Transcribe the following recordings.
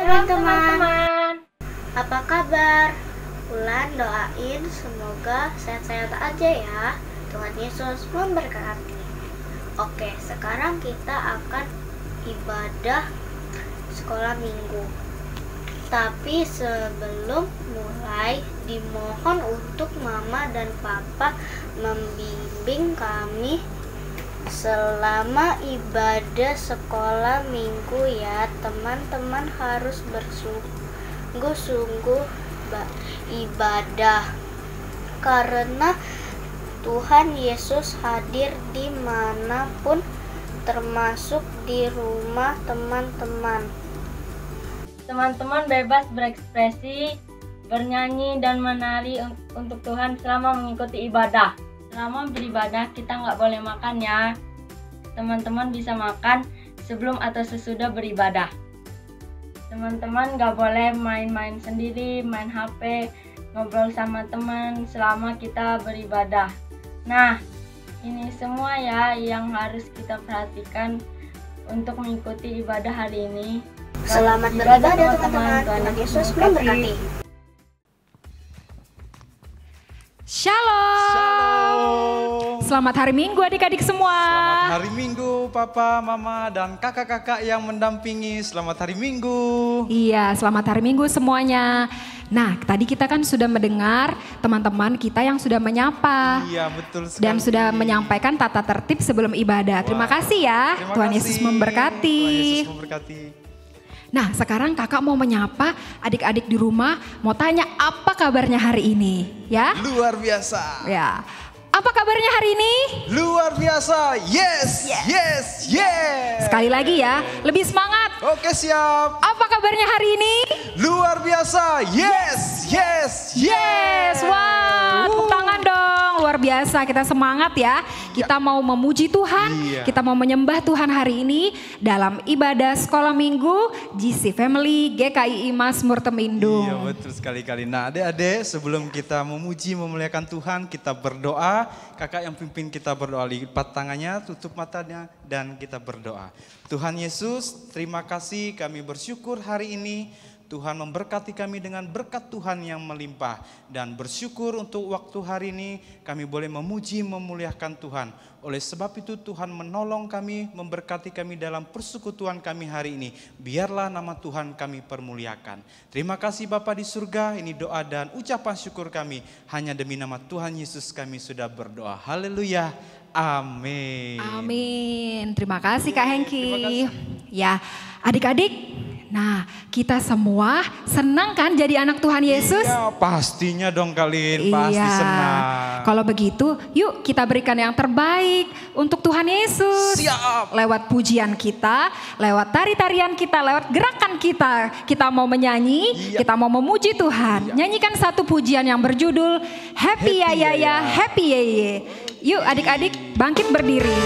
teman-teman. Apa kabar? Ulan doain semoga sehat-sehat aja ya. Tuhan Yesus memberkati. Oke, sekarang kita akan ibadah sekolah minggu. Tapi sebelum mulai, dimohon untuk Mama dan Papa membimbing kami selama ibadah sekolah minggu ya. Teman-teman harus bersungguh-sungguh ibadah karena Tuhan Yesus hadir dimanapun, termasuk di rumah teman-teman. Teman-teman bebas berekspresi, bernyanyi dan menari untuk Tuhan selama mengikuti ibadah. Selama beribadah kita nggak boleh makan ya. Teman-teman bisa makan sebelum atau sesudah beribadah. Teman-teman nggak boleh main-main sendiri, main HP, ngobrol sama teman selama kita beribadah. Nah, ini semua ya yang harus kita perhatikan untuk mengikuti ibadah hari ini. Selamat beribadah teman-teman. Tuhan Yesus memberkati. Shalom. Selamat hari Minggu adik-adik semua. Selamat hari Minggu Papa, Mama, dan kakak-kakak yang mendampingi. Selamat hari Minggu. Iya, selamat hari Minggu semuanya. Nah, tadi kita kan sudah mendengar teman-teman kita yang sudah menyapa. Iya, betul sekali. Dan sudah menyampaikan tata tertib sebelum ibadah. Terima kasih ya. Tuhan Yesus memberkati. Tuhan Yesus memberkati. Nah, sekarang kakak mau menyapa adik-adik di rumah, mau tanya apa kabarnya hari ini, ya? Luar biasa. Ya. Apa kabarnya hari ini? Luar biasa. Yes, yes, yes. Sekali lagi ya, lebih semangat. Oke, siap. Apa kabarnya hari ini? Luar biasa. Yes, yes, Yes, wah, tepuk tangan dong, luar biasa, kita semangat ya. Kita mau memuji Tuhan, Iya. kita mau menyembah Tuhan hari ini dalam ibadah sekolah minggu GC Family GKI Mazmur Temindung. Iya, betul sekali-kali. Nah, adik-adik, sebelum kita memuji, memuliakan Tuhan, kita berdoa. Kakak yang pimpin kita berdoa, lipat tangannya, tutup matanya, dan kita berdoa. Tuhan Yesus, terima kasih, kami bersyukur hari ini Tuhan memberkati kami dengan berkat Tuhan yang melimpah. Dan bersyukur untuk waktu hari ini kami boleh memuji, memuliakan Tuhan. Oleh sebab itu Tuhan menolong kami, memberkati kami dalam persekutuan kami hari ini. Biarlah nama Tuhan kami permuliakan. Terima kasih Bapa di surga, ini doa dan ucapan syukur kami. Hanya demi nama Tuhan Yesus kami sudah berdoa. Haleluya. Amin. Amin. Terima kasih Kak Hengki. Terima kasih. Ya, adik-adik. Nah, kita semua senang kan jadi anak Tuhan Yesus? Iya, pastinya dong kalian, pasti senang. Kalau begitu, yuk kita berikan yang terbaik untuk Tuhan Yesus. Siap. Lewat pujian kita, lewat tari-tarian kita, lewat gerakan kita. Kita mau menyanyi, Iya. kita mau memuji Tuhan. Iya. Nyanyikan satu pujian yang berjudul Happy Ya Ya Ya, Happy Ye Ye. Yuk adik-adik bangkit berdiri.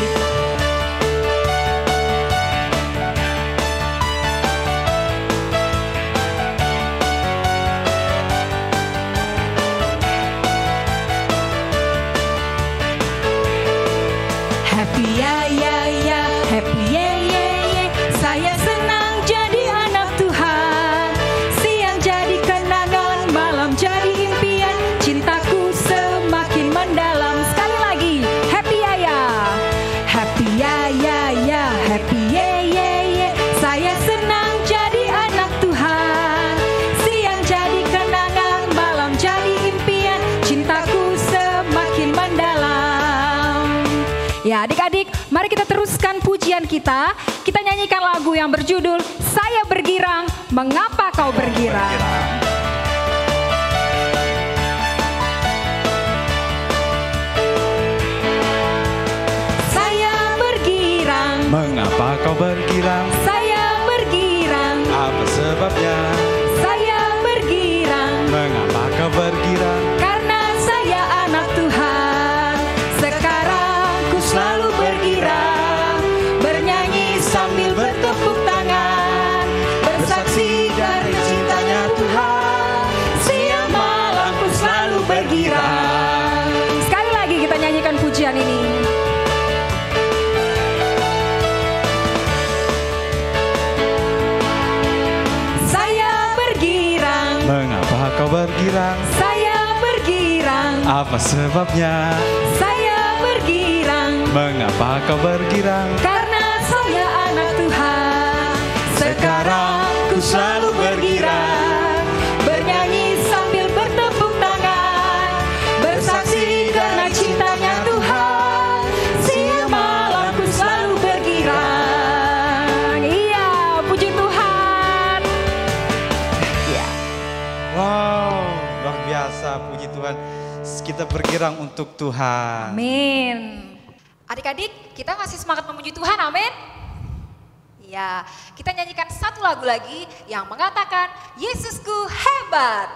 Happy ya ya ya, happy ye ye ye. Saya senang jadi anak Tuhan. Siang jadi kenangan, malam jadi impian. Cintaku semakin mendalam. Sekali lagi, happy ya ya. Happy ya ya ya, happy ye ye ye. Saya senang jadi anak Tuhan. Siang jadi kenangan, malam jadi impian. Cintaku semakin mendalam. Ya adik-adik, mari kita teruskan pujian kita. Kita nyanyikan lagu yang berjudul Saya Bergirang, Mengapa Kau Bergirang. Saya bergirang, Mengapa kau bergirang? saya bergirang, Apa sebabnya? saya bergirang. Mengapa kau bergirang? Karena saya anak Tuhan. Sekarang ku selalu bergirang, bernyanyi sambil bertepuk tangan, bersaksi dari cintanya Tuhan. Siang malam ku selalu bergirang. Sekali lagi kita nyanyikan pujian ini. Saya bergirang? Saya bergirang. Apa sebabnya? Saya bergirang. Mengapa kau bergirang? Karena saya anak Tuhan. Sekarang ku selalu bergirang, bernyanyi sambil bertepuk tangan, bersaksi karena cintanya Tuhan. Siang malam ku selalu bergirang. Iya, puji Tuhan. Ya. Wow, luar biasa, puji Tuhan. Kita bergirang untuk Tuhan. Amin. Adik-adik, kita masih semangat memuji Tuhan, amin. Ya, kita nyanyikan satu lagu lagi yang mengatakan Yesusku hebat.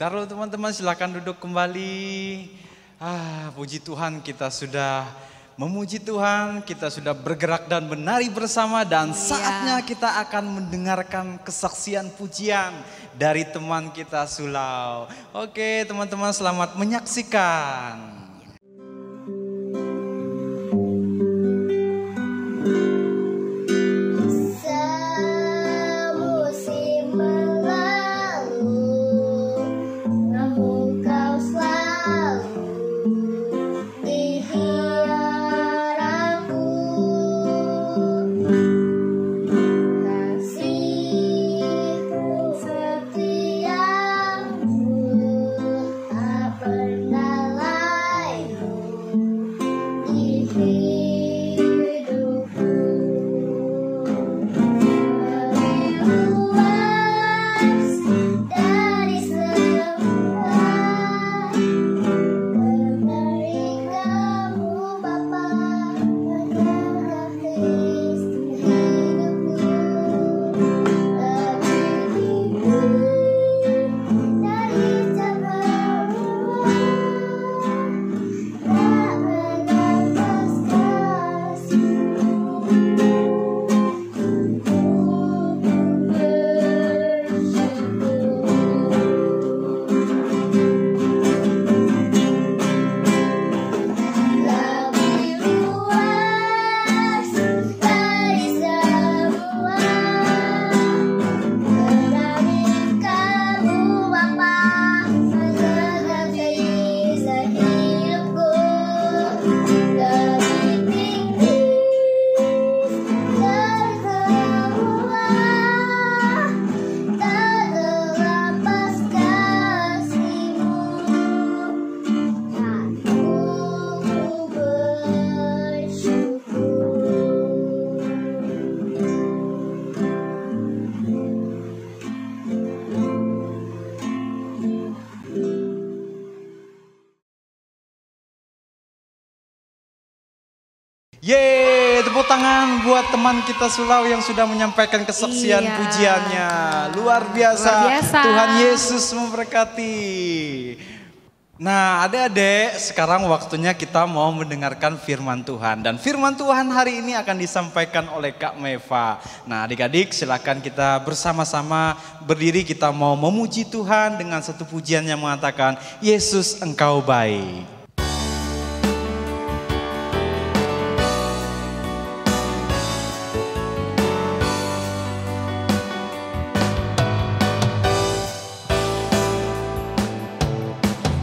Taruh teman-teman, silakan duduk kembali. Puji Tuhan, kita sudah memuji Tuhan, kita sudah bergerak dan menari bersama, dan saatnya kita akan mendengarkan kesaksian pujian dari teman kita Sulau. Oke teman-teman, selamat menyaksikan. Setiamu tak pernah Yeay, tepuk tangan buat teman kita Sulau yang sudah menyampaikan kesaksian Iya. pujiannya. Luar biasa. Luar biasa. Tuhan Yesus memberkati. Nah, adik-adik, sekarang waktunya kita mau mendengarkan firman Tuhan. Dan firman Tuhan hari ini akan disampaikan oleh Kak Meva. Nah, adik-adik silakan kita bersama-sama berdiri, kita mau memuji Tuhan dengan satu pujian yang mengatakan, Yesus Engkau baik.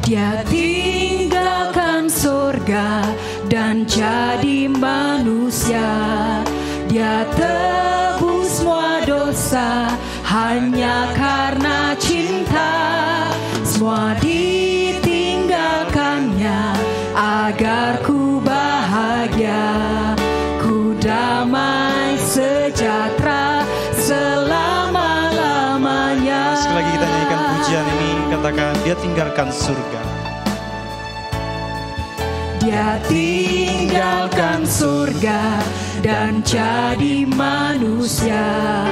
Dia tinggalkan surga dan jadi manusia. Dia tebus semua dosa hanya karena cinta. Semua ditinggalkannya agar ku bahagia, ku damai sejahtera selama-lamanya. Sekali lagi kita nyanyikan pujian ini, katakan dia tinggalkan surga. Dia tinggalkan surga dan jadi manusia.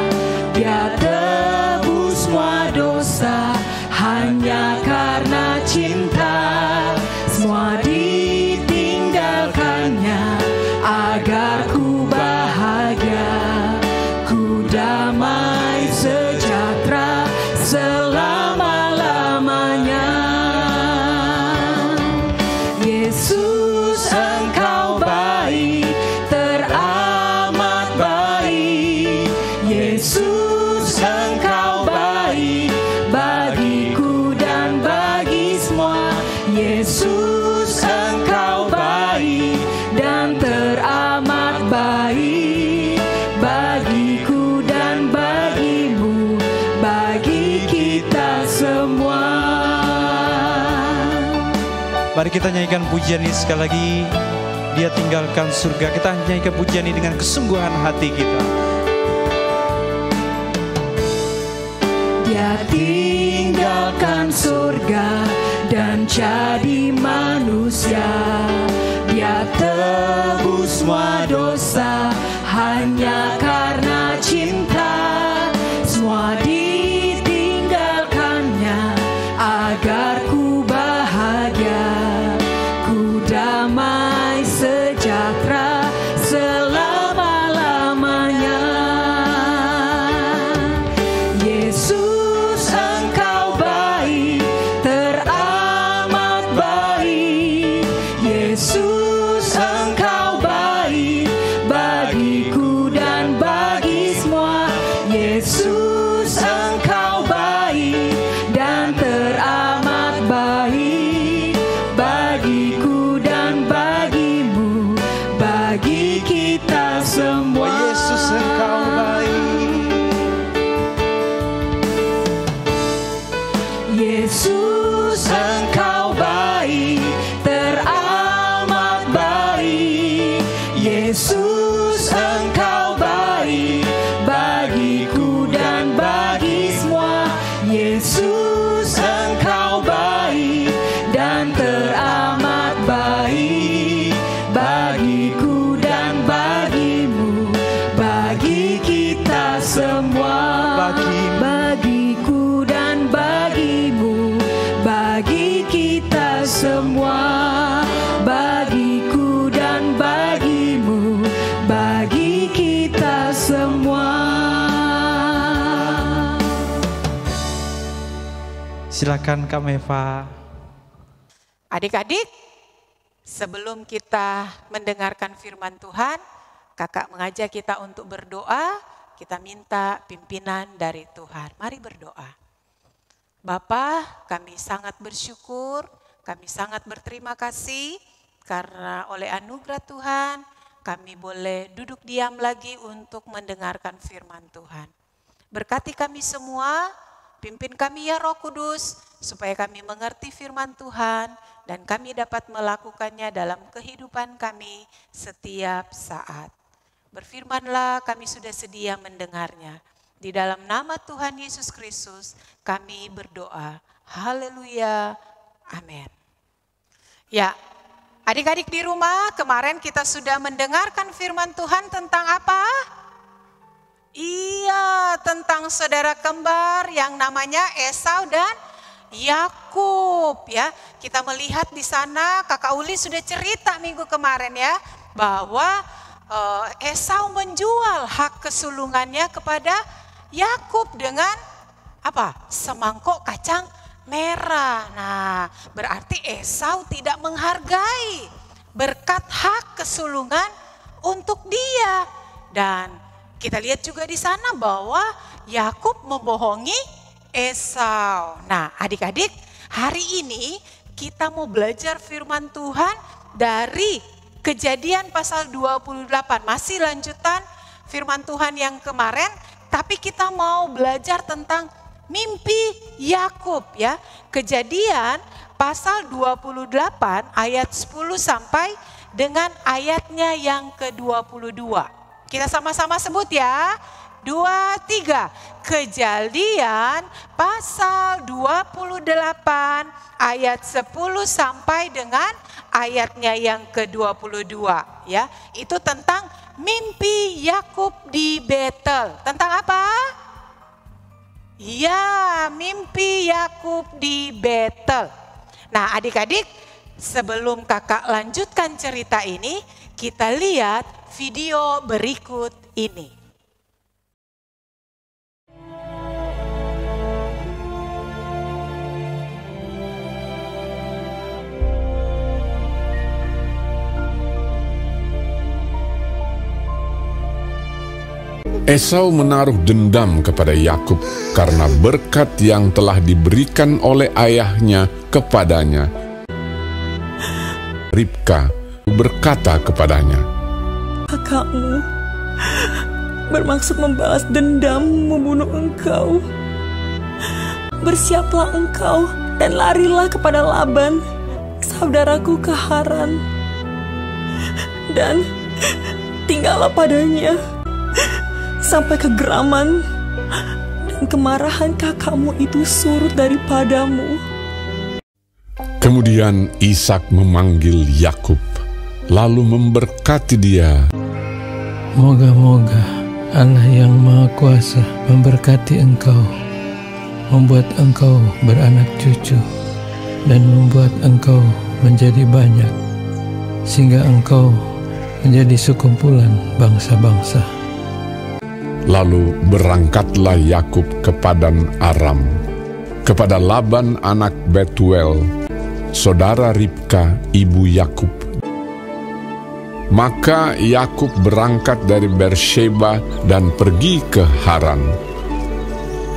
Dia tebus semua dosa hanya karena cinta. Semua ditinggalkannya agar ku bahagia, ku damai sejahtera selama-lamanya. Yesus Engkau baik, teramat baik. Yesus Engkau baik bagiku dan bagi semua. Yesus Engkau baik dan teramat baik bagiku dan bagimu, bagi kita semua. Mari kita nyanyikan pujian ini sekali lagi. Dia tinggalkan surga. Kita nyanyikan pujian ini dengan kesungguhan hati kita. Dia tinggalkan surga dan jadi manusia. Dia tebus semua dosa hanya karena cinta. Semua ditinggalkannya agar ku bahagia, ku damai sejahtera selama-lamanya. Yesus Engkau baik, teramat baik. Yesus Engkau baik bagiku dan bagi semua. Yesus Engkau baik dan teramat baik bagiku dan bagimu, bagi kita semua. Oh, Yesus Engkau baik. Yesus Engkau baik, teramat baik. Yesus Engkau baik bagiku dan bagi semua. Yesus Engkau baik dan teramat baik bagiku dan bagimu, bagi kita semua. Bagiku dan bagimu, bagi kita semua. Bagiku dan bagimu, bagi kita semua. Silakan Kak Meva. Adik-adik, sebelum kita mendengarkan firman Tuhan, kakak mengajak kita untuk berdoa, kita minta pimpinan dari Tuhan. Mari berdoa. Bapa, kami sangat bersyukur, kami sangat berterima kasih karena oleh anugerah Tuhan, kami boleh duduk diam lagi untuk mendengarkan firman Tuhan. Berkati kami semua, pimpin kami ya Roh Kudus, supaya kami mengerti firman Tuhan dan kami dapat melakukannya dalam kehidupan kami setiap saat. Berfirmanlah, kami sudah sedia mendengarnya. Di dalam nama Tuhan Yesus Kristus kami berdoa. Haleluya. Amin. Ya, Adik-adik di rumah, kemarin kita sudah mendengarkan firman Tuhan tentang apa? Iya, tentang saudara kembar yang namanya Esau dan Yakub ya. Kita melihat di sana Kakak Uli sudah cerita minggu kemarin ya, bahwa Esau menjual hak kesulungannya kepada Yakub dengan apa? Semangkok kacang merah. Nah, berarti Esau tidak menghargai berkat hak kesulungan untuk dia. Dan kita lihat juga di sana bahwa Yakub membohongi Esau. Nah, adik-adik, hari ini kita mau belajar firman Tuhan dari Kejadian pasal 28. Masih lanjutan firman Tuhan yang kemarin, tapi kita mau belajar tentang mimpi Yakub ya. Kejadian pasal 28 ayat 10 sampai dengan ayatnya yang ke-22. Kita sama-sama sebut ya. 2, 3. Kejadian pasal 28 ayat 10 sampai dengan ayatnya yang ke-22 ya. Itu tentang mimpi Yakub di Betel. Tentang apa? Ya, mimpi Yakub di Betel. Nah, adik-adik, sebelum kakak lanjutkan cerita ini, kita lihat video berikut ini. Esau menaruh dendam kepada Yakub karena berkat yang telah diberikan oleh ayahnya kepadanya. Ribka berkata kepadanya, Kakakmu bermaksud membalas dendam membunuh engkau. Bersiaplah engkau dan larilah kepada Laban, saudaraku ke Haran, dan tinggallah padanya sampai kegeraman dan kemarahan kakakmu itu surut daripadamu. Kemudian Ishak memanggil Yakub, lalu memberkati dia. Moga-moga Allah yang Maha Kuasa memberkati engkau, membuat engkau beranak cucu, dan membuat engkau menjadi banyak, sehingga engkau menjadi sekumpulan bangsa-bangsa. Lalu berangkatlah Yakub ke Padan Aram, kepada Laban anak Betuel, saudara Ribka ibu Yakub. Maka Yakub berangkat dari Beersheba dan pergi ke Haran.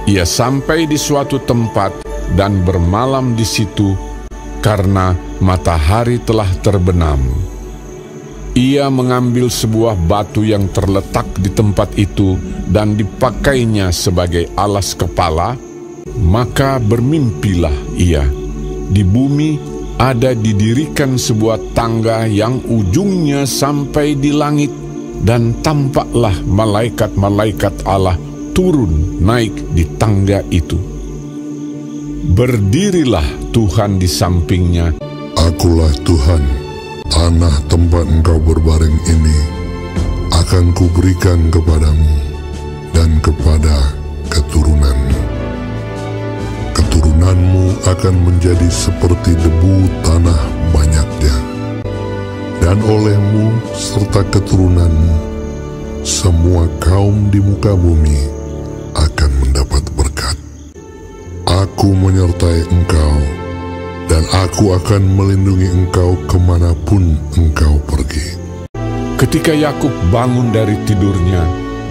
Ia sampai di suatu tempat dan bermalam di situ karena matahari telah terbenam. Ia mengambil sebuah batu yang terletak di tempat itu dan dipakainya sebagai alas kepala, maka bermimpilah ia. Di bumi ada didirikan sebuah tangga yang ujungnya sampai di langit, dan tampaklah malaikat-malaikat Allah turun naik di tangga itu. Berdirilah Tuhan di sampingnya. Akulah Tuhan, tanah tempat engkau berbaring ini akan kuberikan kepadamu dan kepada keturunanmu. Keturunanmu akan menjadi seperti debu tanah banyaknya, dan olehmu serta keturunanmu semua kaum di muka bumi akan mendapat berkat. Aku menyertai engkau, dan aku akan melindungi engkau kemanapun engkau pergi. Ketika Yakub bangun dari tidurnya,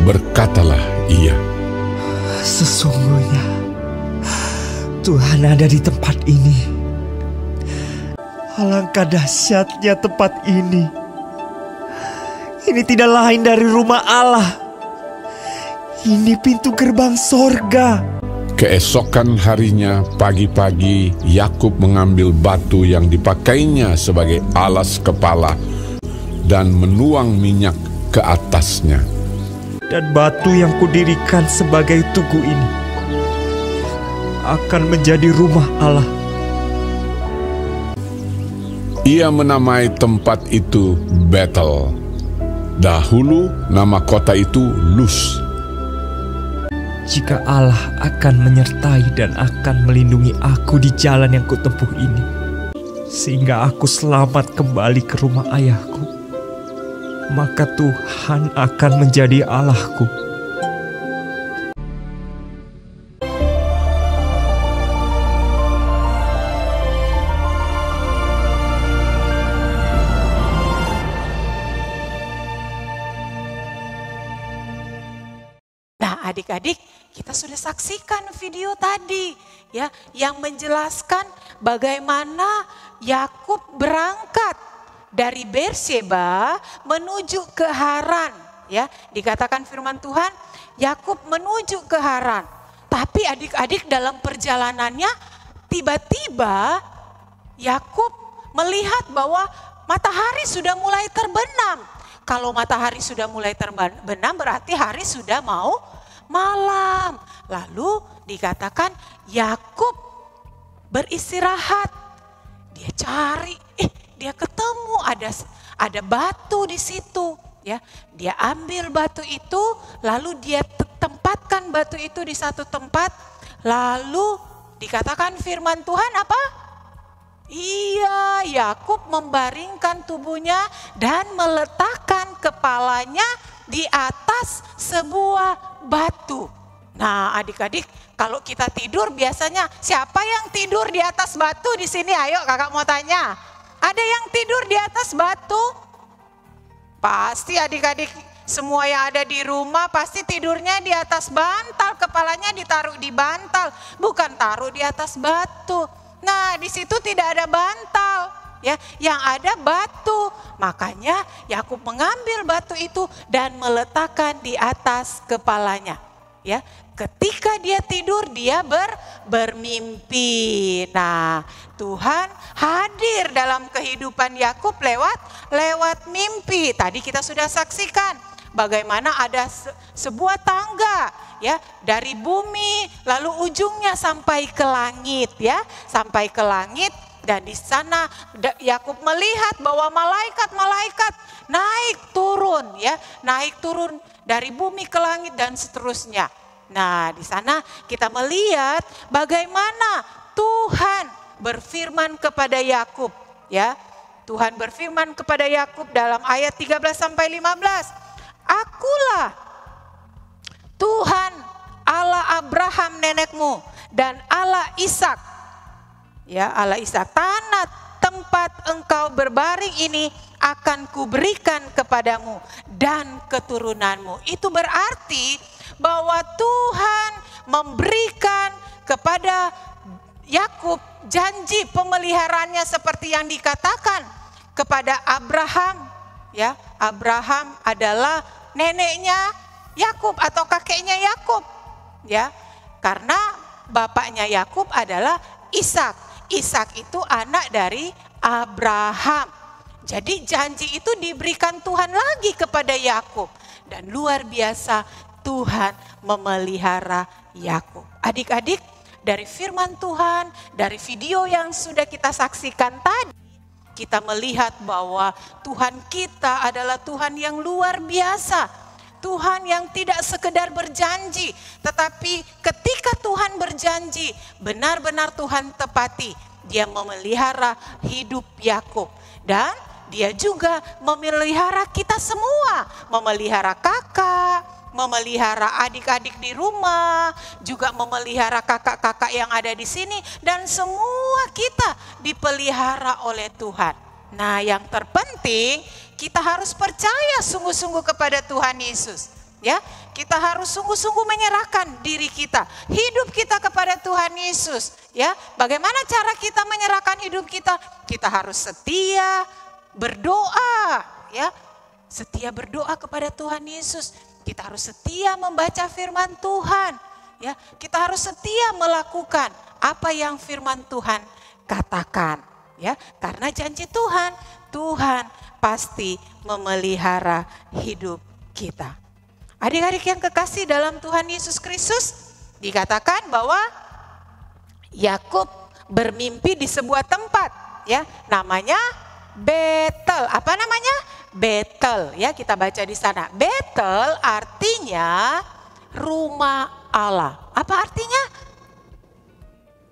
berkatalah ia, Sesungguhnya Tuhan ada di tempat ini. Alangkah dahsyatnya tempat ini. Ini tidak lain dari rumah Allah. Ini pintu gerbang sorga. Keesokan harinya pagi-pagi Yakub mengambil batu yang dipakainya sebagai alas kepala dan menuang minyak ke atasnya. Dan batu yang kudirikan sebagai tugu ini akan menjadi rumah Allah. Ia menamai tempat itu Betel. Dahulu nama kota itu Luz. Jika Allah akan menyertai dan akan melindungi aku di jalan yang kutempuh ini, sehingga aku selamat kembali ke rumah ayahku, maka Tuhan akan menjadi Allahku. Adik-adik, kita sudah saksikan video tadi ya yang menjelaskan bagaimana Yakub berangkat dari Beersheba menuju ke Haran ya. Dikatakan firman Tuhan, Yakub menuju ke Haran. Tapi adik-adik dalam perjalanannya tiba-tiba Yakub melihat bahwa matahari sudah mulai terbenam. Kalau matahari sudah mulai terbenam berarti hari sudah mau malam. Lalu dikatakan Yakub beristirahat. Dia cari, dia ketemu ada batu di situ, ya. Dia ambil batu itu, lalu dia tempatkan batu itu di satu tempat. Lalu dikatakan firman Tuhan apa? Iya, Yakub membaringkan tubuhnya dan meletakkan kepalanya di atas sebuah batu. Nah, adik-adik, kalau kita tidur biasanya siapa yang tidur di atas batu di sini? Ayo, kakak mau tanya. Ada yang tidur di atas batu? Pasti adik-adik semua yang ada di rumah pasti tidurnya di atas bantal, kepalanya ditaruh di bantal, bukan taruh di atas batu. Nah, di situ tidak ada bantal, ya, yang ada batu. Makanya Yakub mengambil batu itu dan meletakkan di atas kepalanya. Ya, ketika dia tidur dia bermimpi. Nah, Tuhan hadir dalam kehidupan Yakub lewat mimpi. Tadi kita sudah saksikan bagaimana ada sebuah tangga ya dari bumi lalu ujungnya sampai ke langit ya, sampai ke langit. Dan di sana Yakub melihat bahwa malaikat-malaikat naik turun ya, naik turun dari bumi ke langit dan seterusnya. Nah, di sana kita melihat bagaimana Tuhan berfirman kepada Yakub ya. Tuhan berfirman kepada Yakub dalam ayat 13 sampai 15. Akulah Tuhan Allah Abraham nenekmu dan Allah Ishak. Ya, Allah Ishak, tanah tempat engkau berbaring ini akan kuberikan kepadamu dan keturunanmu. Itu berarti bahwa Tuhan memberikan kepada Yakub janji pemeliharaannya seperti yang dikatakan kepada Abraham. Ya, Abraham adalah neneknya Yakub atau kakeknya Yakub. Ya, karena bapaknya Yakub adalah Ishak. Ishak itu anak dari Abraham. Jadi janji itu diberikan Tuhan lagi kepada Yakub. Dan luar biasa Tuhan memelihara Yakub. Adik-adik, dari firman Tuhan, dari video yang sudah kita saksikan tadi, kita melihat bahwa Tuhan kita adalah Tuhan yang luar biasa. Tuhan yang tidak sekedar berjanji, tetapi ketika Tuhan berjanji, benar-benar Tuhan tepati. Dia memelihara hidup Yakub dan dia juga memelihara kita semua, memelihara kakak, memelihara adik-adik di rumah, juga memelihara kakak-kakak yang ada di sini, dan semua kita dipelihara oleh Tuhan. Nah, yang terpenting kita harus percaya sungguh-sungguh kepada Tuhan Yesus. Ya, kita harus sungguh-sungguh menyerahkan diri kita, hidup kita kepada Tuhan Yesus. Ya, bagaimana cara kita menyerahkan hidup kita? Kita harus setia berdoa, ya, setia berdoa kepada Tuhan Yesus. Kita harus setia membaca firman Tuhan. Ya, kita harus setia melakukan apa yang firman Tuhan katakan. Ya, karena janji Tuhan, Tuhan pasti memelihara hidup kita. Adik-adik yang kekasih dalam Tuhan Yesus Kristus, dikatakan bahwa Yakub bermimpi di sebuah tempat, ya, namanya Betel. Apa namanya? Betel. Ya, kita baca di sana. Betel artinya rumah Allah. Apa artinya?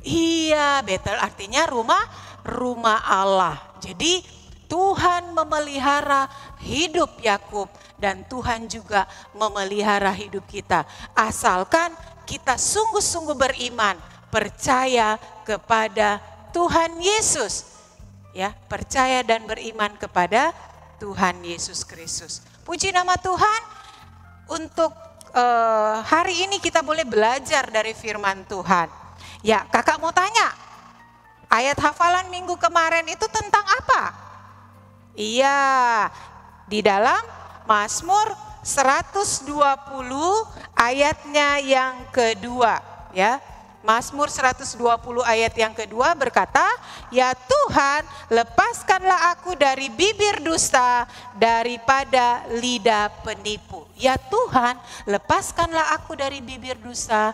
Iya, Betel artinya rumah Allah. Jadi Tuhan memelihara hidup Yakub dan Tuhan juga memelihara hidup kita. Asalkan kita sungguh-sungguh beriman, percaya kepada Tuhan Yesus. Ya, percaya dan beriman kepada Tuhan Yesus Kristus. Puji nama Tuhan. Untuk hari ini kita boleh belajar dari firman Tuhan. Ya, kakak mau tanya, ayat hafalan minggu kemarin itu tentang apa? Iya, di dalam Mazmur 120 ayatnya yang kedua, ya. Mazmur 120 ayat yang kedua berkata, "Ya Tuhan, lepaskanlah aku dari bibir dusta, daripada lidah penipu." Ya Tuhan, lepaskanlah aku dari bibir dusta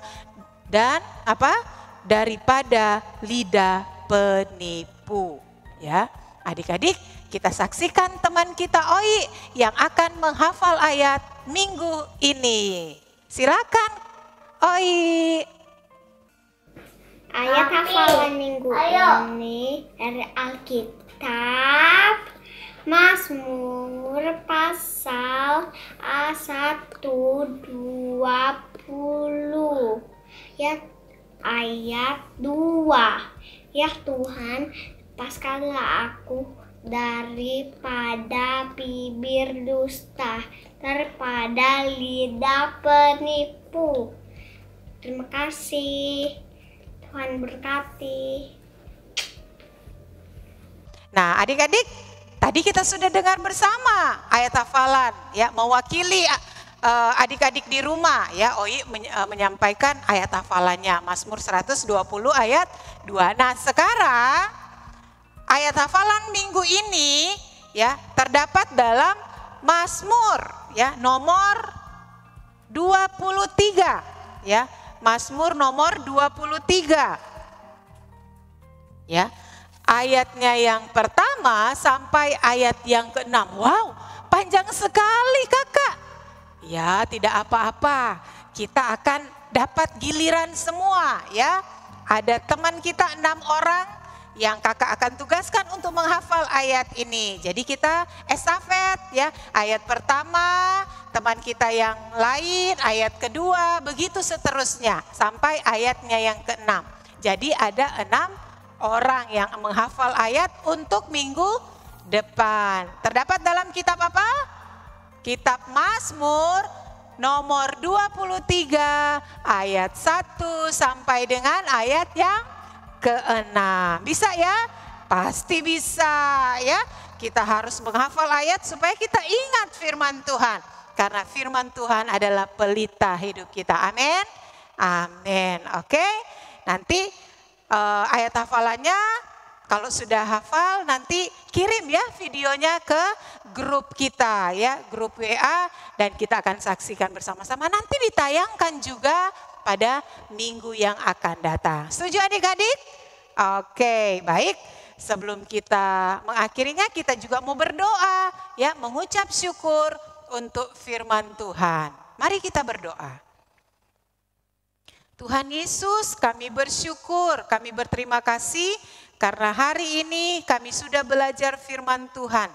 dan apa? Daripada lidah penipu. Ya, adik-adik, kita saksikan teman kita Oi yang akan menghafal ayat minggu ini. Silakan Oi. Ayat hafalan minggu ini dari Alkitab Mazmur pasal 120 ya, ayat 2. Ya Tuhan, lepaskanlah aku daripada bibir dusta, daripada lidah penipu. Terima kasih. Tuhan berkati. Nah, adik-adik, tadi kita sudah dengar bersama ayat hafalan ya, mewakili adik-adik di rumah ya. Oi menyampaikan ayat hafalannya Mazmur 120 ayat 2. Nah, sekarang ayat hafalan minggu ini ya terdapat dalam Mazmur ya nomor 23 ya. Mazmur nomor 23. Ya. Ayatnya yang pertama sampai ayat yang ke-6. Wow, panjang sekali Kakak. Ya, tidak apa-apa. Kita akan dapat giliran semua ya. Ada teman kita 6 orang yang Kakak akan tugaskan untuk menghafal ayat ini. Jadi kita estafet ya. Ayat pertama teman kita yang lain, ayat kedua, begitu seterusnya sampai ayatnya yang ke-6. Jadi ada 6 orang yang menghafal ayat untuk minggu depan. Terdapat dalam kitab apa? Kitab Mazmur nomor 23 ayat 1 sampai dengan ayat yang ke-6. Bisa ya? Pasti bisa ya. Kita harus menghafal ayat supaya kita ingat firman Tuhan. Karena firman Tuhan adalah pelita hidup kita. Amin. Amin. Oke. Nanti ayat hafalannya kalau sudah hafal nanti kirim ya videonya ke grup kita ya, grup WA, dan kita akan saksikan bersama-sama. Nanti ditayangkan juga pada minggu yang akan datang. Setuju adik-adik? Oke, baik. Sebelum kita mengakhirinya, kita juga mau berdoa ya, mengucap syukur untuk firman Tuhan. Mari kita berdoa. Tuhan Yesus, kami bersyukur, kami berterima kasih karena hari ini kami sudah belajar firman Tuhan.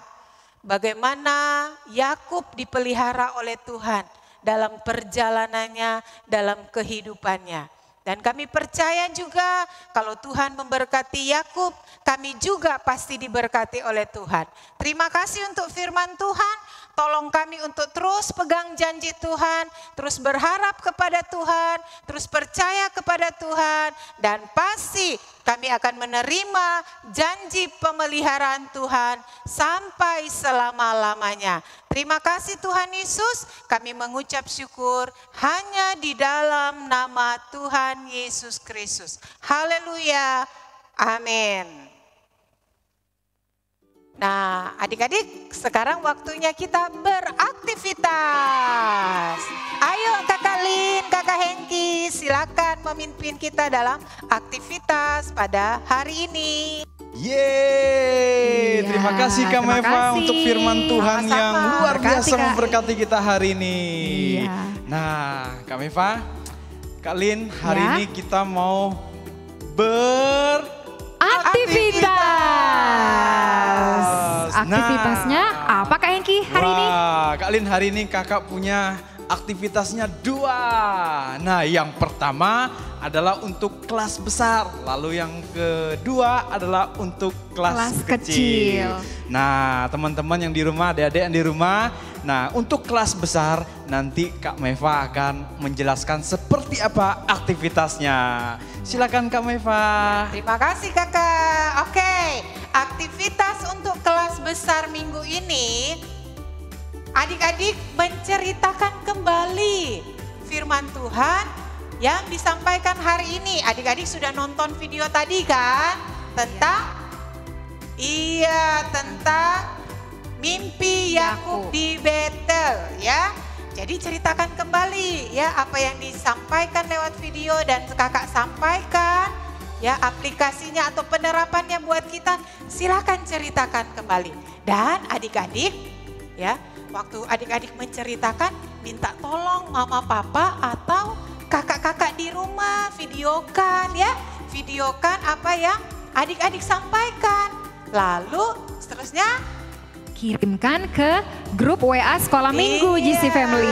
Bagaimana Yakub dipelihara oleh Tuhan dalam perjalanannya, dalam kehidupannya. Dan kami percaya juga kalau Tuhan memberkati Yakub, kami juga pasti diberkati oleh Tuhan. Terima kasih untuk firman Tuhan. Tolong kami untuk terus pegang janji Tuhan, terus berharap kepada Tuhan, terus percaya kepada Tuhan, dan pasti kami akan menerima janji pemeliharaan Tuhan sampai selama-lamanya. Terima kasih Tuhan Yesus, kami mengucap syukur hanya di dalam nama Tuhan Yesus Kristus. Haleluya, amin. Nah, adik-adik, sekarang waktunya kita beraktivitas. Ayo Kakak Lin, Kakak Hengki, silakan memimpin kita dalam aktivitas pada hari ini. Yeay, Iya, terima kasih Kak terima Meva kasih. untuk firman Tuhan Sama-sama. yang luar Berkati, biasa Kak. memberkati kita hari ini. Iya. Nah, Kak Meva, Kak Lin, hari Ya. ini kita mau Aktivitas. Aktivitasnya apa Kak Hengki hari ini? Wah, Kak Lin, hari ini kakak punya aktivitasnya 2. Nah, yang pertama adalah untuk kelas besar, lalu yang kedua adalah untuk kelas Kelas kecil. Nah, teman-teman yang di rumah, adik-adik yang di rumah, nah untuk kelas besar nanti Kak Meva akan menjelaskan seperti apa aktivitasnya. Silakan Kak Meva. Terima kasih kakak. Oke, aktivitas untuk kelas besar minggu ini, adik-adik menceritakan kembali firman Tuhan yang disampaikan hari ini. Adik-adik sudah nonton video tadi kan? Tentang, tentang mimpi Yakub di Betel ya. Jadi ceritakan kembali ya apa yang disampaikan lewat video dan kakak sampaikan ya aplikasinya atau penerapannya buat kita. Silakan ceritakan kembali. Dan adik-adik ya, waktu adik-adik menceritakan minta tolong mama papa atau kakak-kakak di rumah videokan ya. Videokan apa yang adik-adik sampaikan. Lalu seterusnya Kirimkan ke grup WA Sekolah Minggu GC Family.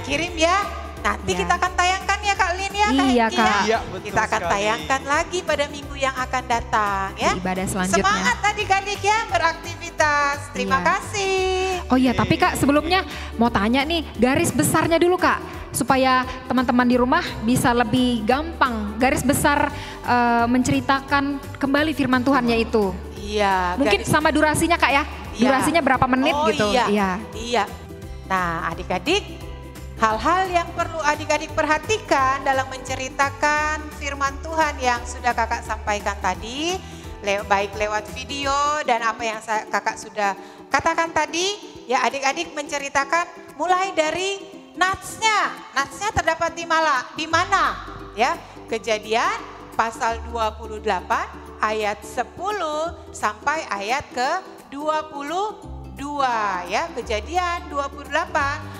Kirim ya. Nanti Ya. kita akan tayangkan ya Kak Lin ya. Kak Iya, Hengki Kak. ya. Iya, betul Kita akan sekali. tayangkan lagi pada minggu yang akan datang ya. Di ibadah selanjutnya. Semangat adik-adik ya beraktivitas. Terima Iya. kasih. Oh iya, tapi Kak sebelumnya mau tanya nih garis besarnya dulu Kak. Supaya teman-teman di rumah bisa lebih gampang. Garis besar menceritakan kembali firman Tuhannya itu. Iya. Mungkin sama durasinya Kak ya. Iya. Durasinya berapa menit Oh, gitu. Iya. Iya. Nah adik-adik, hal-hal yang perlu adik-adik perhatikan dalam menceritakan firman Tuhan yang sudah kakak sampaikan tadi, baik lewat video dan apa yang kakak sudah katakan tadi, ya adik-adik menceritakan mulai dari natsnya. Natsnya terdapat di mana? Ya, Kejadian pasal 28 ayat 10 sampai ayat ke-22 ya. Kejadian 28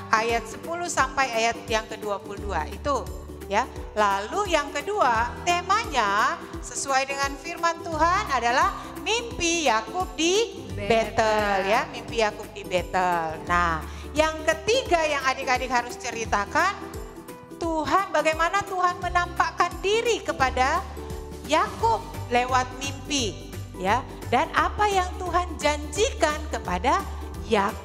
ayat 10 sampai ayat yang ke-22 itu ya. Lalu yang kedua, temanya sesuai dengan firman Tuhan adalah mimpi Yakub di Betel ya, mimpi Yakub di Betel. Nah, yang ketiga yang adik-adik harus ceritakan, Tuhan, bagaimana Tuhan menampakkan diri kepada Yakub lewat mimpi ya, dan apa yang Tuhan janjikan kepada Yakub.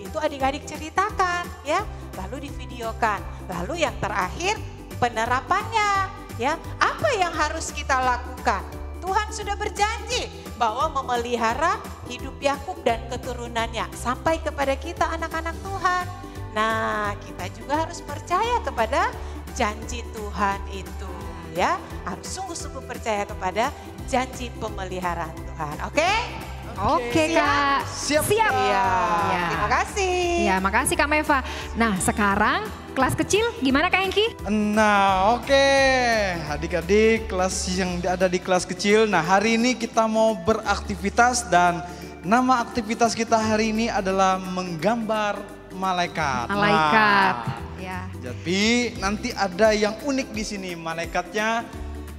Itu adik-adik ceritakan ya, lalu divideokan. Lalu yang terakhir penerapannya ya, apa yang harus kita lakukan? Tuhan sudah berjanji bahwa memelihara hidup Yakub dan keturunannya sampai kepada kita anak-anak Tuhan. Nah, kita juga harus percaya kepada janji Tuhan itu ya. Harus sungguh-sungguh percaya kepada janji pemeliharaan Tuhan. Oke? Oke Kak. Siap. Siap. Iya. Ya. Terima kasih. Ya, makasih Kak Meva. Nah, sekarang kelas kecil gimana Kak Hengki? Nah, oke. Adik-adik kelas yang ada di kelas kecil. Nah, hari ini kita mau beraktivitas dan nama aktivitas kita hari ini adalah menggambar malaikat. Malaikat. Nah, Ya. jadi nanti ada yang unik di sini. Malaikatnya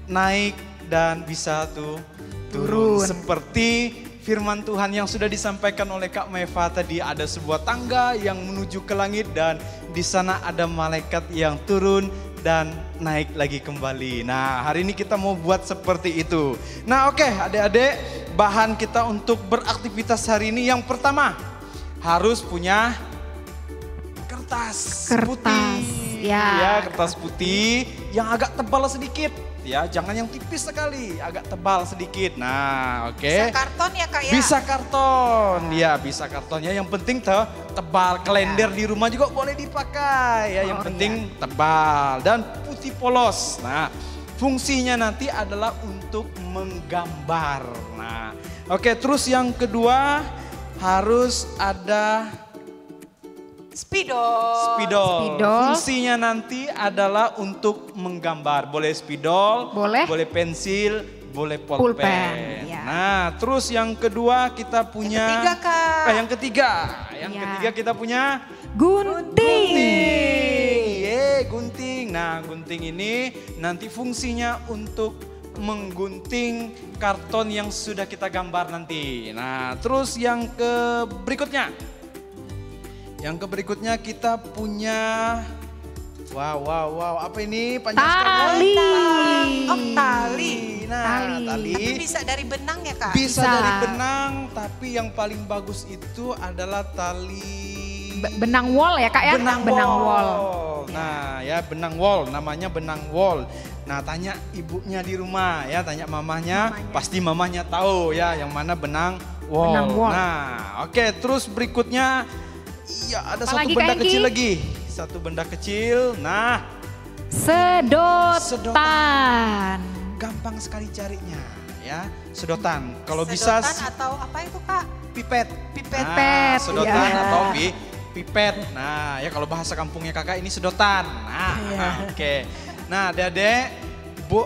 naik dan bisa turun. Seperti firman Tuhan yang sudah disampaikan oleh Kak Meva tadi, ada sebuah tangga yang menuju ke langit dan di sana ada malaikat yang turun dan naik lagi kembali. Nah, hari ini kita mau buat seperti itu. Nah, oke, adik-adik, bahan kita untuk beraktivitas hari ini yang pertama harus punya kertas putih. Ya. Kertas putih yang agak tebal sedikit. Ya, jangan yang tipis sekali, agak tebal sedikit. Nah, oke. Bisa karton ya Kak ya? Bisa karton, ya bisa kartonnya. Yang penting tebal. Kalender di rumah juga boleh dipakai. Ya, yang penting tebal dan putih polos. Nah, fungsinya nanti adalah untuk menggambar. Nah, oke. Terus yang kedua harus ada Spidol. Spidol. Fungsinya nanti adalah untuk menggambar. Boleh spidol, Boleh. pensil, boleh pulpen. Ya. Nah, terus yang kedua kita punya Yang ketiga, Kak. Yang ketiga kita punya Gunting. gunting. Nah, gunting ini nanti fungsinya untuk menggunting karton yang sudah kita gambar nanti. Nah, terus yang berikutnya kita punya wow, apa ini? Panjang sekali. Tali. Nah, tali. Tapi bisa dari benang ya, Kak? Bisa dari benang, tapi yang paling bagus itu adalah tali Benang wol ya Kak ya? Benang wol. Nah ya, benang wol, namanya benang wol. Nah, tanya ibunya di rumah ya, tanya mamahnya. Pasti mamahnya tahu ya yang mana benang wol. Nah, oke, terus berikutnya ya ada satu benda kecil lagi. Satu benda kecil. Nah, sedotan. Gampang sekali carinya ya, sedotan. Kalau bisa atau apa itu, Kak? Pipet. Pipet. Sedotan atau pipet. Nah, ya kalau bahasa kampungnya Kakak ini sedotan. Nah, oke. Nah, Adik-adik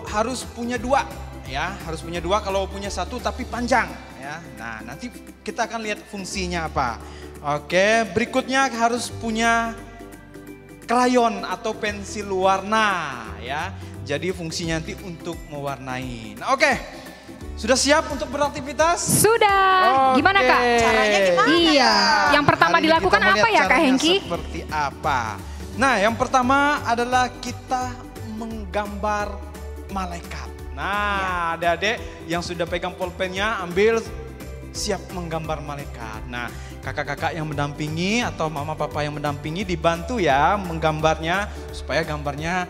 harus punya dua ya, harus punya dua. Kalau punya satu tapi panjang ya. Nah, nanti kita akan lihat fungsinya apa. Oke, berikutnya harus punya krayon atau pensil warna ya. Jadi fungsinya nanti untuk mewarnai. Nah, oke. Sudah siap untuk beraktivitas? Sudah. Gimana Kak? Caranya gimana? Iya. Yang pertama dilakukan apa ya Kak Hengki? Seperti apa? Nah, yang pertama adalah kita menggambar malaikat. Nah, adik-adik yang sudah pegang pulpennya ambil, siap menggambar malaikat. Nah, kakak-kakak yang mendampingi atau mama papa yang mendampingi dibantu ya menggambarnya supaya gambarnya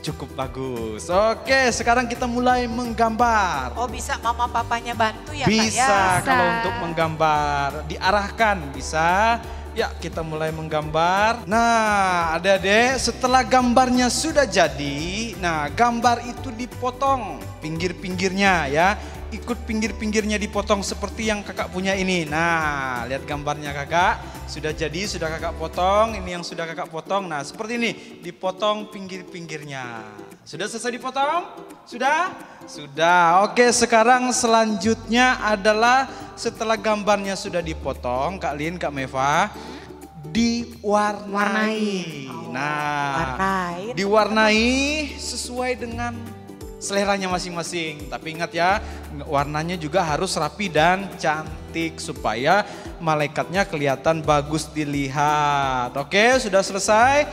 cukup bagus. Oke, sekarang kita mulai menggambar. Oh, bisa mama papanya bantu ya, bisa, Kak ya? kalau untuk menggambar diarahkan bisa. Ya, kita mulai menggambar. Nah, adik-adik setelah gambarnya sudah jadi, nah gambar itu dipotong pinggir-pinggirnya ya. Ikut pinggir-pinggirnya dipotong seperti yang kakak punya ini. Nah, lihat gambarnya kakak. Sudah jadi, sudah kakak potong. Ini yang sudah kakak potong. Nah, seperti ini. Dipotong pinggir-pinggirnya. Sudah selesai dipotong? Sudah? Sudah. Oke, sekarang selanjutnya adalah setelah gambarnya sudah dipotong, Kak Lin, Kak Meva, diwarnai. Diwarnai sesuai dengan seleranya masing-masing. Tapi ingat ya, warnanya juga harus rapi dan cantik supaya malaikatnya kelihatan bagus dilihat. Oke, sudah selesai.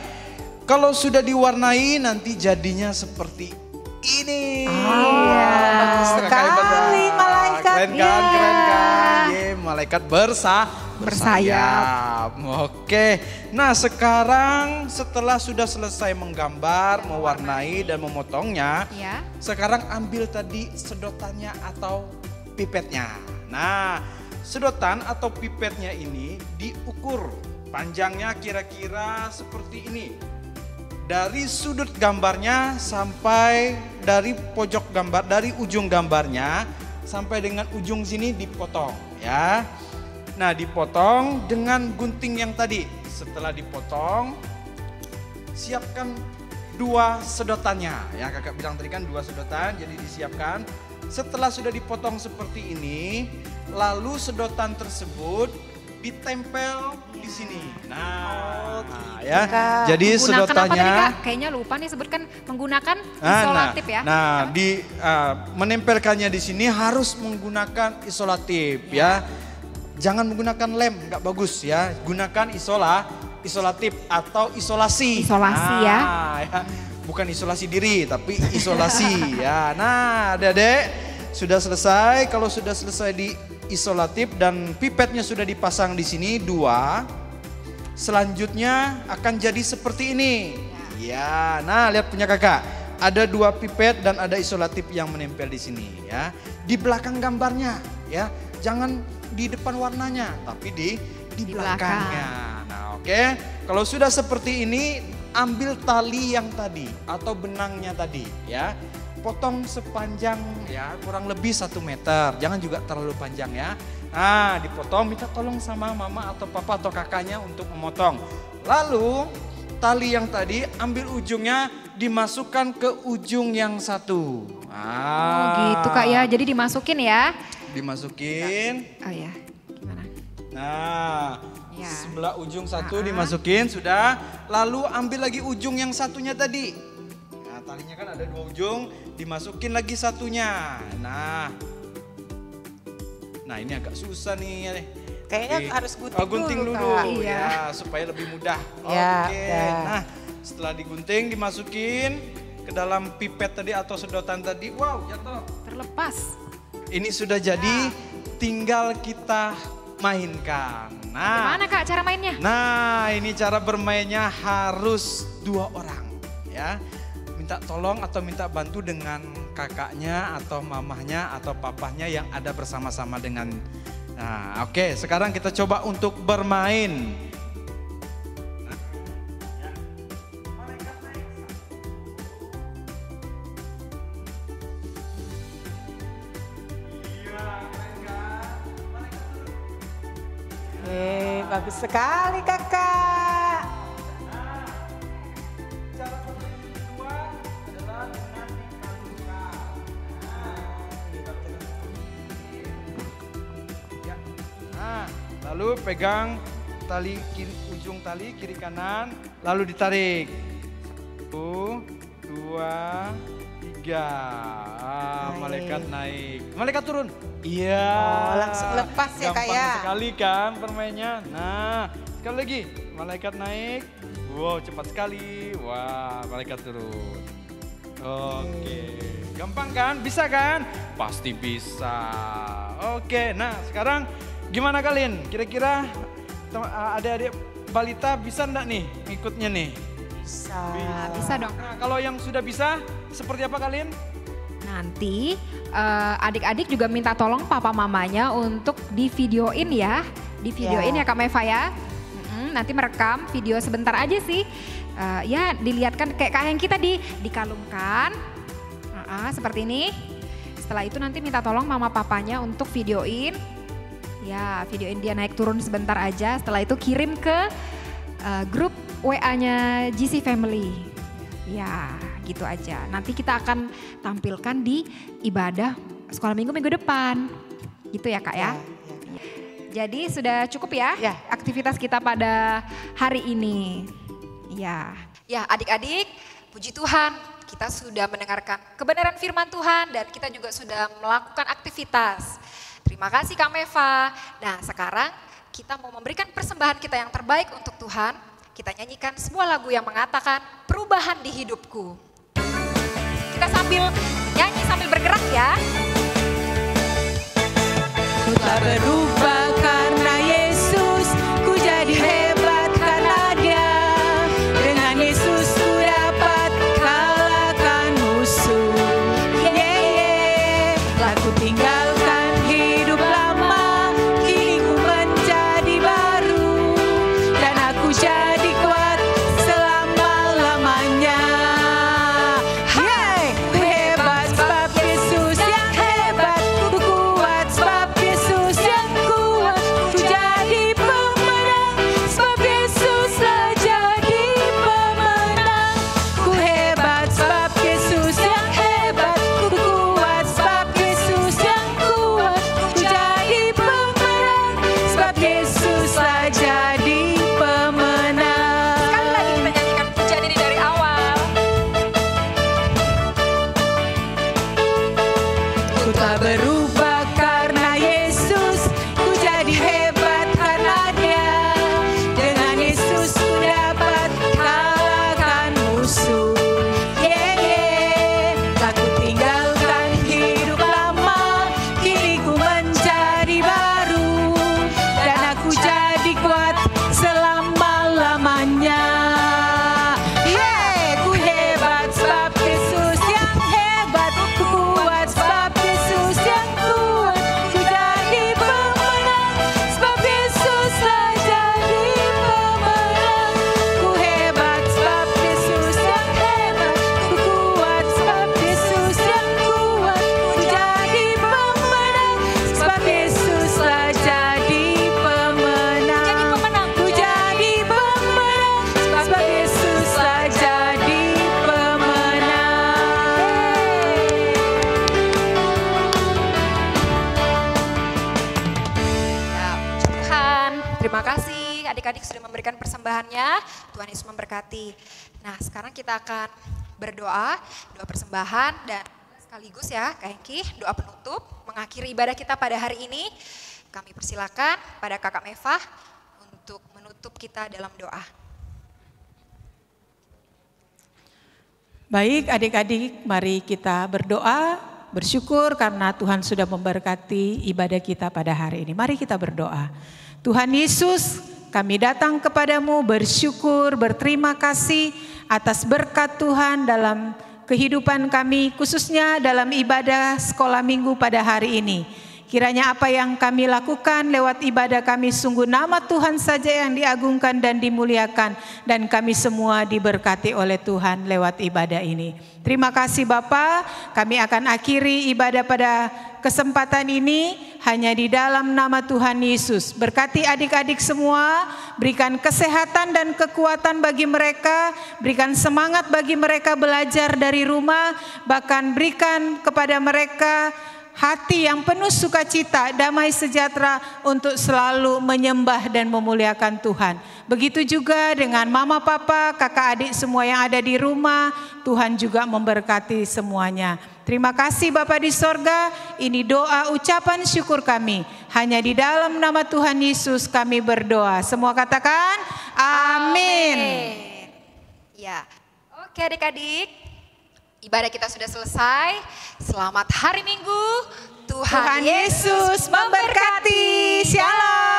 Kalau sudah diwarnai nanti jadinya seperti ini. Bagus sekali malaikatnya. Keren kan? Malaikat bersayap. Oke. Nah, sekarang setelah sudah selesai menggambar, mewarnai dan memotongnya, sekarang ambil tadi sedotannya atau pipetnya. Nah, sedotan atau pipetnya ini diukur panjangnya kira-kira seperti ini. Dari sudut gambarnya sampai dari pojok gambar, dari ujung gambarnya sampai dengan ujung sini dipotong ya. Nah, dipotong dengan gunting yang tadi. Setelah dipotong, siapkan dua sedotannya. Ya, kakak bilang tadi kan dua sedotan, jadi disiapkan. Setelah sudah dipotong seperti ini, lalu sedotan tersebut ditempel di sini. Nah, ya. Jadi sedotannya. Apa tadi, Kak? Kayaknya lupa nih sebutkan menggunakan isolatif ya. Nah, menempelkannya di sini harus menggunakan isolatif ya. Jangan menggunakan lem, nggak bagus ya. Gunakan isolatif atau isolasi. Isolasi ya. Bukan isolasi diri, tapi isolasi ya. Nah, adik-adik sudah selesai. Kalau sudah selesai di isolatif dan pipetnya sudah dipasang di sini dua, selanjutnya akan jadi seperti ini. Ya, nah lihat punya kakak. Ada dua pipet dan ada isolatif yang menempel di sini ya. Di belakang gambarnya ya. Jangan di depan warnanya, tapi di belakangnya. Nah, oke. Kalau sudah seperti ini, ambil tali yang tadi atau benangnya tadi ya. Potong sepanjang ya kurang lebih 1 meter. Jangan juga terlalu panjang ya. Nah, dipotong, minta tolong sama mama atau papa atau kakaknya untuk memotong. Lalu tali yang tadi ambil ujungnya dimasukkan ke ujung yang satu. Oh gitu Kak ya, jadi dimasukin ya. Dimasukin. Oh ya, gimana? Nah, Ya. sebelah ujung satu dimasukin sudah. Lalu ambil lagi ujung yang satunya tadi. Nah, talinya kan ada 2 ujung, dimasukin lagi satunya. Nah ini agak susah nih. Kayaknya harus gunting dulu, Kak. ya supaya lebih mudah. Ya, Oke. ya. Nah, setelah digunting dimasukin ke dalam pipet tadi atau sedotan tadi. Wow, jatuh. Terlepas. Ini sudah jadi, tinggal kita mainkan. Nah, Gimana Kak cara mainnya? Nah, ini cara bermainnya harus 2 orang ya. Minta tolong atau minta bantu dengan kakaknya atau mamahnya atau papahnya yang ada bersama-sama dengan. Nah, oke, sekarang kita coba untuk bermain. Bagus sekali Kakak. Cara bermain kedua adalah dengan dikalungkan. Ya. Nah, lalu pegang tali ujung tali kiri kanan, lalu ditarik. 1, 2, 3. Malaikat naik. Malaikat turun. Iya. Oh, langsung lepas ya Kak ya. Gampang sekali kan permainnya. Nah, sekali lagi. Malaikat naik. Wow, cepat sekali. Wah, malaikat turun. Oke. Gampang kan? Bisa kan? Pasti bisa. Oke, nah sekarang gimana kalian? Kira-kira adik-adik balita bisa enggak nih ngikutnya nih? Bisa dong. Nah, kalau yang sudah bisa, seperti apa kalian? Nanti adik-adik juga minta tolong papa mamanya untuk di videoin ya. Di videoin ya Kak Meva ya. Nanti merekam video sebentar aja sih. Ya dilihatkan kayak Kak Hengki tadi. Dikalungkan. Seperti ini. Setelah itu nanti minta tolong mama papanya untuk videoin. Ya videoin dia naik turun sebentar aja. Setelah itu kirim ke grup WA-nya GC Family. Ya gitu aja. Nanti kita akan tampilkan di ibadah sekolah minggu depan. Gitu ya Kak ya. Jadi sudah cukup ya, aktivitas kita pada hari ini. Ya adik-adik, puji Tuhan kita sudah mendengarkan kebenaran firman Tuhan dan kita juga sudah melakukan aktivitas. Terima kasih Kak Meva. Nah sekarang kita mau memberikan persembahan kita yang terbaik untuk Tuhan. Kita nyanyikan sebuah lagu yang mengatakan perubahan di hidupku. Kita sambil nyanyi sambil bergerak ya. Ku tak berubah karena Yesus, ku jadi hebat karena Dia. Dengan Yesus ku dapat kalahkan musuh. Telah ku tinggalkan hidup lama, kini ku menjadi baru. Dan aku jadi kuat selama-lamanya. Ku hebat sebab Yesus yang hebat, ku kuat sebab Yesus yang kuat, ku jadi pemenang sebab Yesuslah jadi pemenang. Ku hebat sebab Yesus yang hebat, ku kuat sebab Yesus yang kuat, ku jadi pemenang sebab Yesuslah jadi pemenang. Sekali lagi kita nyanyikan pujian ini dari awal. Ku tak berubah karena Yesus, ku jadi hebat karena Dia. Dengan Yesus ku dapat kalahkan musuh. Telah ku tinggalkan hidup lama, kini ku menjadi baru. Dan aku jadi kuat selama-lamanya. Ku hebat sebab Yesus yang hebat, ku kuat sebab Yesus yang adik-adik sudah memberikan persembahannya. Tuhan Yesus memberkati. Nah, sekarang kita akan berdoa, doa persembahan dan sekaligus ya Kak Hengki, doa penutup mengakhiri ibadah kita pada hari ini. Kami persilakan pada Kakak Meva untuk menutup kita dalam doa. Baik adik-adik, mari kita berdoa, bersyukur karena Tuhan sudah memberkati ibadah kita pada hari ini. Mari kita berdoa. Tuhan Yesus, kami datang kepadamu bersyukur, berterima kasih atas berkat Tuhan dalam kehidupan kami, khususnya dalam ibadah sekolah minggu pada hari ini. Kiranya apa yang kami lakukan lewat ibadah kami sungguh nama Tuhan saja yang diagungkan dan dimuliakan. Dan kami semua diberkati oleh Tuhan lewat ibadah ini. Terima kasih Bapa, kami akan akhiri ibadah pada kesempatan ini hanya di dalam nama Tuhan Yesus. Berkati adik-adik semua, berikan kesehatan dan kekuatan bagi mereka, berikan semangat bagi mereka belajar dari rumah, bahkan berikan kepada mereka hati yang penuh sukacita, damai sejahtera untuk selalu menyembah dan memuliakan Tuhan. Begitu juga dengan mama, papa, kakak, adik semua yang ada di rumah, Tuhan juga memberkati semuanya. Terima kasih Bapa di sorga, ini doa ucapan syukur kami. Hanya di dalam nama Tuhan Yesus kami berdoa. Semua katakan amin. Ya, oke adik-adik, ibadah kita sudah selesai. Selamat hari Minggu. Tuhan Yesus memberkati. Shalom.